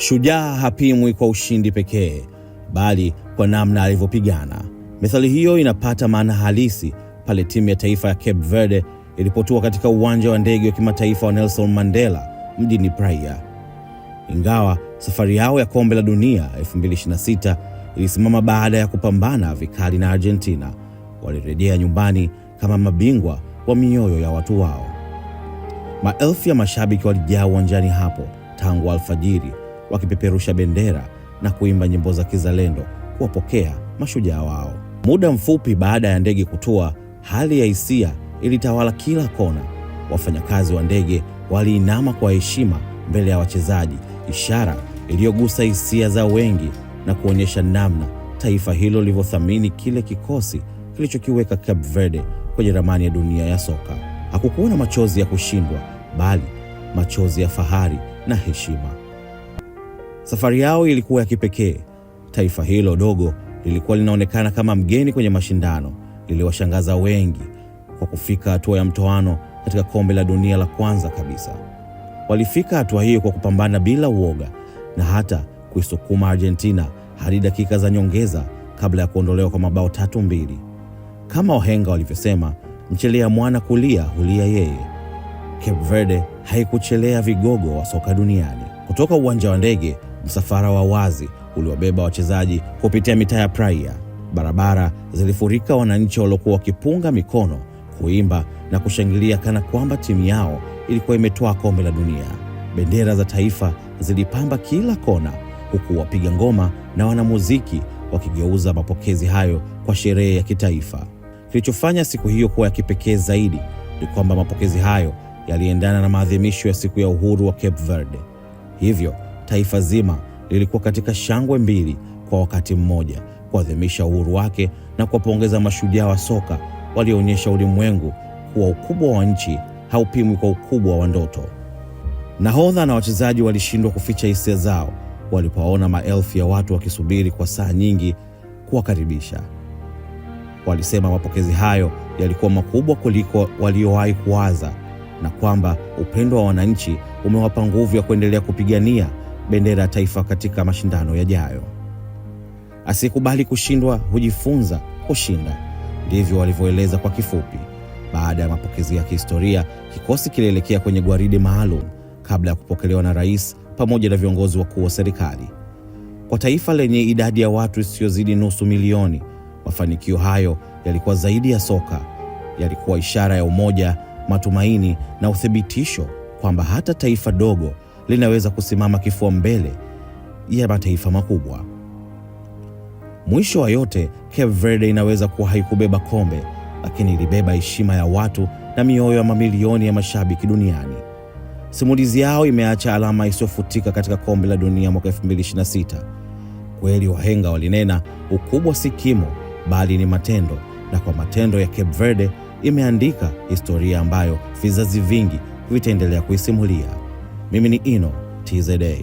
Shujaa hapimwi kwa ushindi pekee, bali kwa namna alivyopigana. Methali hiyo inapata maana halisi pale timu ya taifa ya Cape Verde ilipotua katika uwanja wa ndege wa kimataifa wa Nelson Mandela mjini Praia. Ingawa safari yao ya kombe la dunia 2026 ilisimama baada ya kupambana vikali na Argentina, walirejea nyumbani kama mabingwa wa mioyo ya watu wao. Maelfu ya mashabiki walijaa uwanjani hapo tangu alfajiri, wakipeperusha bendera na kuimba nyimbo za kizalendo kuwapokea mashujaa wao. Muda mfupi baada ya ndege kutua, hali ya hisia ilitawala kila kona. Wafanyakazi wa ndege waliinama kwa heshima mbele ya wachezaji, ishara iliyogusa hisia za wengi na kuonyesha namna taifa hilo lilivyothamini kile kikosi kilichokiweka Cape Verde kwenye ramani ya dunia ya soka. Hakukuwa na machozi ya kushindwa, bali machozi ya fahari na heshima. Safari yao ilikuwa ya kipekee. Taifa hilo dogo lilikuwa linaonekana kama mgeni kwenye mashindano. Liliwashangaza wengi kwa kufika hatua ya mtoano katika kombe la dunia la kwanza kabisa. Walifika hatua hiyo kwa kupambana bila uoga na hata kuisukuma Argentina hadi dakika za nyongeza kabla ya kuondolewa kwa mabao 3-2. Kama wahenga walivyosema, mchelea mwana kulia hulia yeye. Cape Verde haikuchelea vigogo wa soka duniani. Kutoka uwanja wa ndege, msafara wa wazi uliwabeba wachezaji kupitia mitaa ya Praia. Barabara zilifurika wananchi waliokuwa wakipunga mikono, kuimba na kushangilia kana kwamba timu yao ilikuwa imetoa kombe la dunia. Bendera za taifa zilipamba kila kona, huku wapiga ngoma na wanamuziki wakigeuza mapokezi hayo kwa sherehe ya kitaifa. Kilichofanya siku hiyo kuwa ya kipekee zaidi ni kwamba mapokezi hayo yaliendana na maadhimisho ya siku ya uhuru wa Cape Verde. Hivyo taifa zima lilikuwa katika shangwe mbili kwa wakati mmoja, kuadhimisha uhuru wake na kuwapongeza mashujaa wa soka walioonyesha ulimwengu kuwa ukubwa wa nchi haupimwi kwa ukubwa wa ndoto. Nahodha na wachezaji walishindwa kuficha hisia zao walipoona maelfu ya watu wakisubiri kwa saa nyingi kuwakaribisha. Walisema mapokezi hayo yalikuwa makubwa kuliko waliowahi kuwaza, na kwamba upendo wa wananchi umewapa nguvu ya kuendelea kupigania bendera ya taifa katika mashindano yajayo. Asiyekubali kushindwa hujifunza kushinda, ndivyo walivyoeleza kwa kifupi. Baada ya mapokezi ya kihistoria, kikosi kilielekea kwenye gwaride maalum kabla ya kupokelewa na rais pamoja na viongozi wakuu wa serikali. Kwa taifa lenye idadi ya watu isiyozidi nusu milioni, mafanikio hayo yalikuwa zaidi ya soka. Yalikuwa ishara ya umoja, matumaini na uthibitisho kwamba hata taifa dogo linaweza kusimama kifua mbele ya mataifa makubwa. Mwisho wa yote, Cape Verde inaweza kuwa haikubeba kombe, lakini ilibeba heshima ya watu na mioyo ya mamilioni ya mashabiki duniani. Simulizi yao imeacha alama isiyofutika katika kombe la dunia mwaka 2026. Kweli wahenga walinena, ukubwa si kimo, bali ni matendo, na kwa matendo ya Cape Verde imeandika historia ambayo vizazi vingi vitaendelea kuisimulia. Mimi ni Ino TZA.